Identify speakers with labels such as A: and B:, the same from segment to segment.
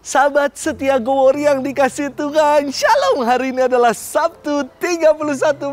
A: Sahabat setia Go Warrior yang dikasih Tuhan, Shalom. Hari ini adalah Sabtu 31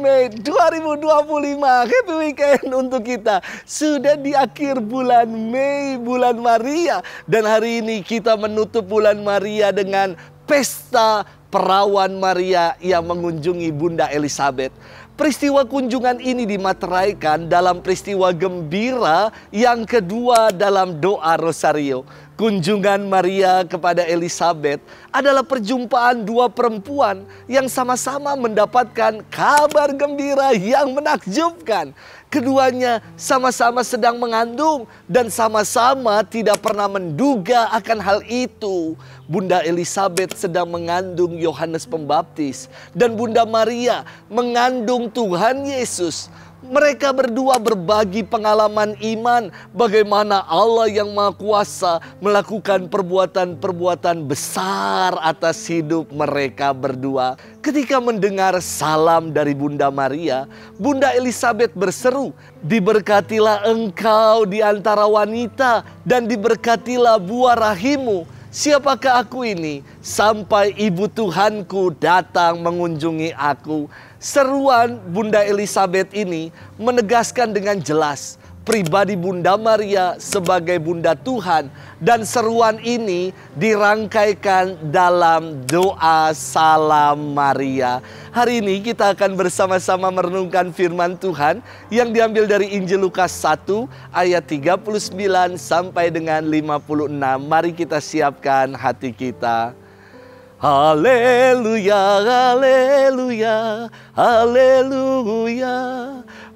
A: Mei 2025. Happy weekend untuk kita. Sudah di akhir bulan Mei, bulan Maria. Dan hari ini kita menutup bulan Maria dengan pesta perawan Maria yang mengunjungi Bunda Elizabeth. Peristiwa kunjungan ini dimateraikan dalam peristiwa gembira yang kedua dalam doa Rosario. Kunjungan Maria kepada Elizabeth adalah perjumpaan dua perempuan yang sama-sama mendapatkan kabar gembira yang menakjubkan. Keduanya sama-sama sedang mengandung dan sama-sama tidak pernah menduga akan hal itu. Bunda Elizabeth sedang mengandung Yohanes Pembaptis dan Bunda Maria mengandung Tuhan Yesus. Mereka berdua berbagi pengalaman iman bagaimana Allah yang Maha Kuasa melakukan perbuatan-perbuatan besar atas hidup mereka berdua. Ketika mendengar salam dari Bunda Maria, Bunda Elizabeth berseru, "Diberkatilah engkau di antara wanita dan diberkatilah buah rahimmu. Siapakah aku ini? Sampai ibu Tuhanku datang mengunjungi aku." Seruan Bunda Elizabeth ini menegaskan dengan jelas pribadi Bunda Maria sebagai Bunda Tuhan. Dan seruan ini dirangkaikan dalam doa Salam Maria. Hari ini kita akan bersama-sama merenungkan firman Tuhan yang diambil dari Injil Lukas 1 ayat 39 sampai dengan 56. Mari kita siapkan hati kita. Haleluya, haleluya, haleluya.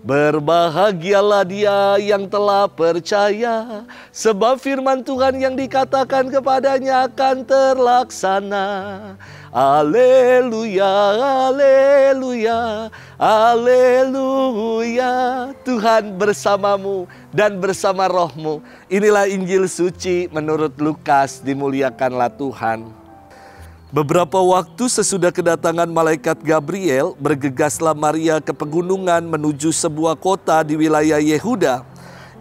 A: Berbahagialah dia yang telah percaya, sebab firman Tuhan yang dikatakan kepadanya akan terlaksana. Haleluya, haleluya, haleluya. Tuhan bersamamu dan bersama rohmu. Inilah Injil suci menurut Lukas, dimuliakanlah Tuhan. Beberapa waktu sesudah kedatangan malaikat Gabriel, bergegaslah Maria ke pegunungan menuju sebuah kota di wilayah Yehuda.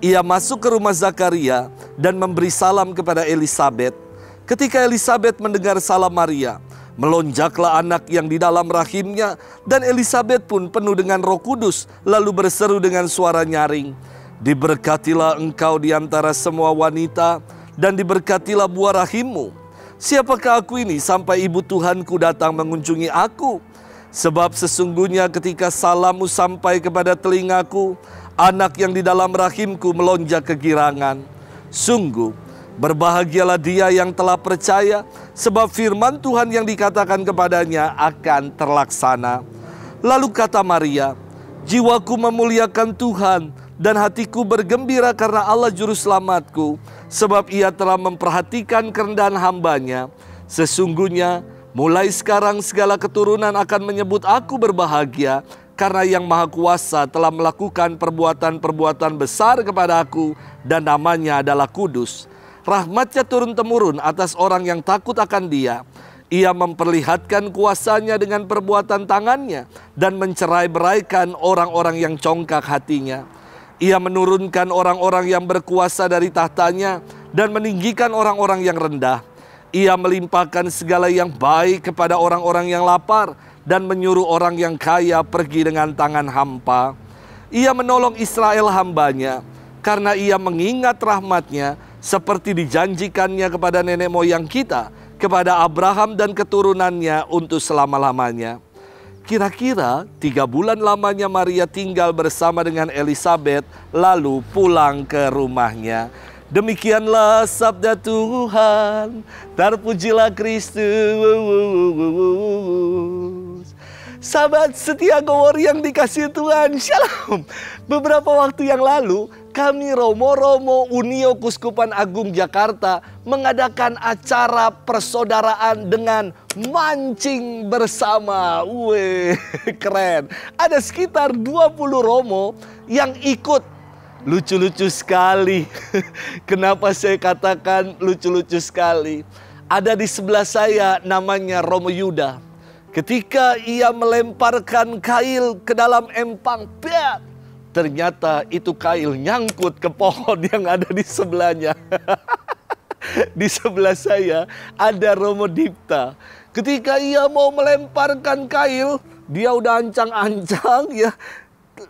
A: Ia masuk ke rumah Zakaria dan memberi salam kepada Elizabeth. Ketika Elizabeth mendengar salam Maria, melonjaklah anak yang di dalam rahimnya, dan Elizabeth pun penuh dengan Roh Kudus, lalu berseru dengan suara nyaring, "Diberkatilah engkau di antara semua wanita, dan diberkatilah buah rahimmu. Siapakah aku ini sampai ibu Tuhanku datang mengunjungi aku? Sebab sesungguhnya ketika salammu sampai kepada telingaku, anak yang di dalam rahimku melonjak kegirangan. Sungguh, berbahagialah dia yang telah percaya, sebab firman Tuhan yang dikatakan kepadanya akan terlaksana." Lalu kata Maria, "Jiwaku memuliakan Tuhan, dan hatiku bergembira karena Allah Juru Selamatku, sebab ia telah memperhatikan kerendahan hambanya. Sesungguhnya mulai sekarang segala keturunan akan menyebut aku berbahagia, karena yang Maha Kuasa telah melakukan perbuatan-perbuatan besar kepada aku, dan namanya adalah kudus. Rahmatnya turun-temurun atas orang yang takut akan dia. Ia memperlihatkan kuasanya dengan perbuatan tangannya, dan mencerai-beraikan orang-orang yang congkak hatinya. Ia menurunkan orang-orang yang berkuasa dari tahtanya dan meninggikan orang-orang yang rendah. Ia melimpahkan segala yang baik kepada orang-orang yang lapar dan menyuruh orang yang kaya pergi dengan tangan hampa. Ia menolong Israel hambanya karena ia mengingat rahmatnya seperti dijanjikannya kepada nenek moyang kita, kepada Abraham dan keturunannya untuk selama-lamanya." Kira-kira 3 bulan lamanya Maria tinggal bersama dengan Elizabeth, lalu pulang ke rumahnya. Demikianlah sabda Tuhan, terpujilah Kristus. Sahabat setia Go Warrior yang dikasih Tuhan, Shalom. Beberapa waktu yang lalu, kami Romo-Romo Unio Kuskupan Agung Jakarta mengadakan acara persaudaraan dengan mancing bersama. Wih, keren. Ada sekitar 20 Romo yang ikut. Lucu-lucu sekali. Kenapa saya katakan lucu-lucu sekali? Ada di sebelah saya namanya Romo Yuda. Ketika ia melemparkan kail ke dalam empang, ternyata itu kail nyangkut ke pohon yang ada di sebelahnya. Di sebelah saya ada Romo Dipta. Ketika ia mau melemparkan kail, dia udah ancang-ancang ya.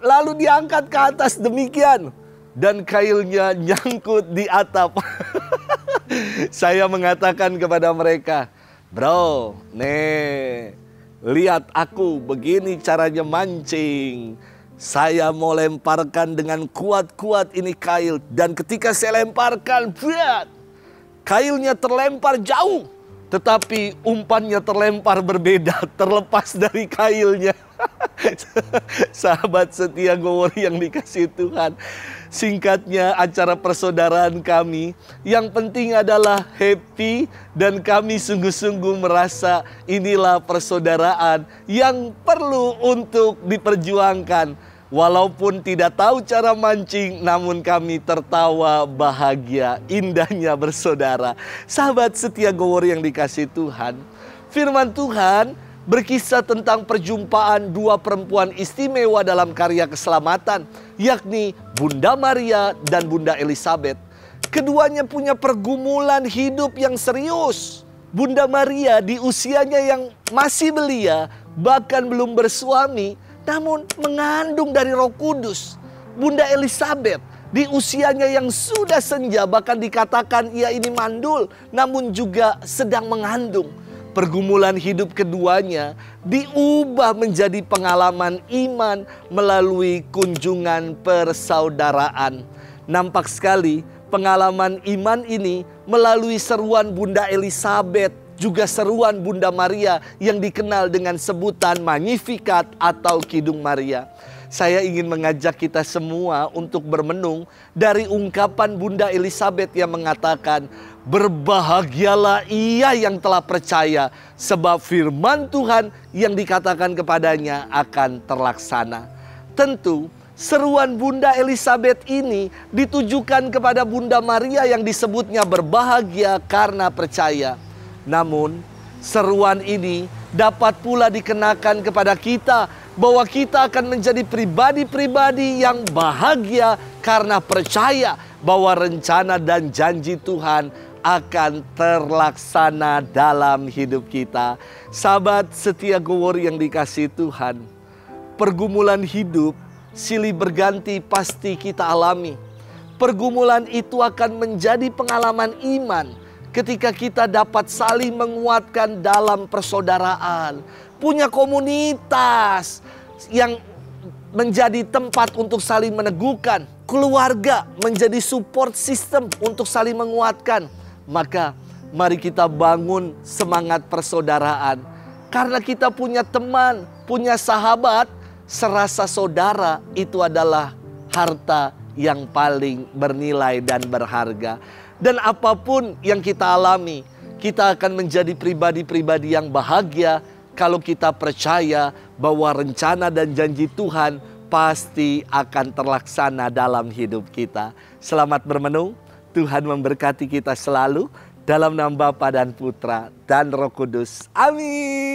A: Lalu diangkat ke atas demikian. Dan kailnya nyangkut di atap. Saya mengatakan kepada mereka, bro, nih, lihat aku begini caranya mancing. Saya mau lemparkan dengan kuat-kuat ini kail. Dan ketika saya lemparkan, kailnya terlempar jauh. Tetapi umpannya terlempar berbeda, terlepas dari kailnya. Sahabat setia Gowori yang dikasihi Tuhan. Singkatnya acara persaudaraan kami, yang penting adalah happy dan kami sungguh-sungguh merasa inilah persaudaraan yang perlu untuk diperjuangkan. Walaupun tidak tahu cara mancing, namun kami tertawa bahagia, indahnya bersaudara. Sahabat setia Gowori yang dikasihi Tuhan, firman Tuhan berkisah tentang perjumpaan dua perempuan istimewa dalam karya keselamatan, yakni Bunda Maria dan Bunda Elizabeth. Keduanya punya pergumulan hidup yang serius. Bunda Maria di usianya yang masih belia, bahkan belum bersuami, namun mengandung dari Roh Kudus. Bunda Elizabeth di usianya yang sudah senja, bahkan dikatakan ia ini mandul, namun juga sedang mengandung. Pergumulan hidup keduanya diubah menjadi pengalaman iman melalui kunjungan persaudaraan. Nampak sekali pengalaman iman ini melalui seruan Bunda Elizabeth, juga seruan Bunda Maria yang dikenal dengan sebutan Magnificat atau Kidung Maria. Saya ingin mengajak kita semua untuk bermenung dari ungkapan Bunda Elizabeth yang mengatakan, berbahagialah ia yang telah percaya, sebab firman Tuhan yang dikatakan kepadanya akan terlaksana. Tentu seruan Bunda Elizabeth ini ditujukan kepada Bunda Maria yang disebutnya berbahagia karena percaya. Namun seruan ini dapat pula dikenakan kepada kita, bahwa kita akan menjadi pribadi-pribadi yang bahagia karena percaya bahwa rencana dan janji Tuhan akan terlaksana dalam hidup kita. Sahabat setia Gowori yang dikasihi Tuhan, pergumulan hidup silih berganti pasti kita alami. Pergumulan itu akan menjadi pengalaman iman ketika kita dapat saling menguatkan dalam persaudaraan, punya komunitas yang menjadi tempat untuk saling meneguhkan, keluarga menjadi support system untuk saling menguatkan. Maka mari kita bangun semangat persaudaraan. Karena kita punya teman, punya sahabat, serasa saudara itu adalah harta yang paling bernilai dan berharga. Dan apapun yang kita alami, kita akan menjadi pribadi-pribadi yang bahagia kalau kita percaya bahwa rencana dan janji Tuhan pasti akan terlaksana dalam hidup kita. Selamat bermenung, Tuhan memberkati kita selalu dalam nama Bapa dan Putra dan Roh Kudus. Amin.